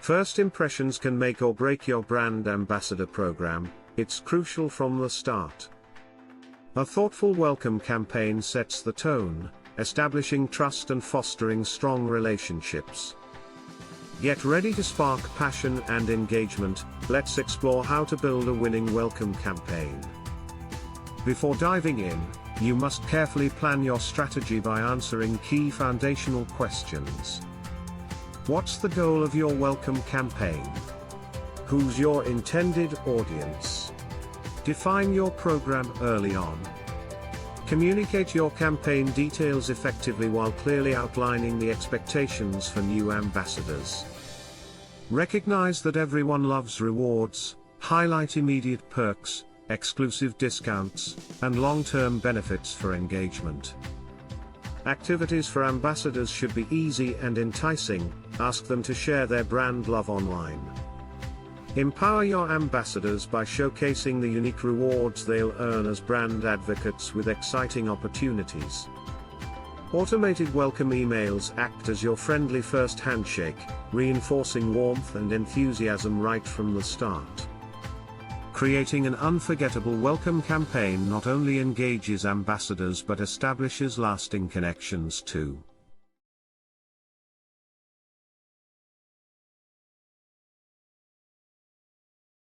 First impressions can make or break your brand ambassador program. It's crucial from the start. A thoughtful welcome campaign sets the tone, establishing trust and fostering strong relationships. Get ready to spark passion and engagement. Let's explore how to build a winning welcome campaign. Before diving in, you must carefully plan your strategy by answering key foundational questions. What's the goal of your welcome campaign? Who's your intended audience? Define your program early on. Communicate your campaign details effectively while clearly outlining the expectations for new ambassadors. Recognize that everyone loves rewards. Highlight immediate perks, exclusive discounts, and long-term benefits for engagement. Activities for ambassadors should be easy and enticing. Ask them to share their brand love online. Empower your ambassadors by showcasing the unique rewards they'll earn as brand advocates with exciting opportunities. Automated welcome emails act as your friendly first handshake, reinforcing warmth and enthusiasm right from the start. Creating an unforgettable welcome campaign not only engages ambassadors but establishes lasting connections too.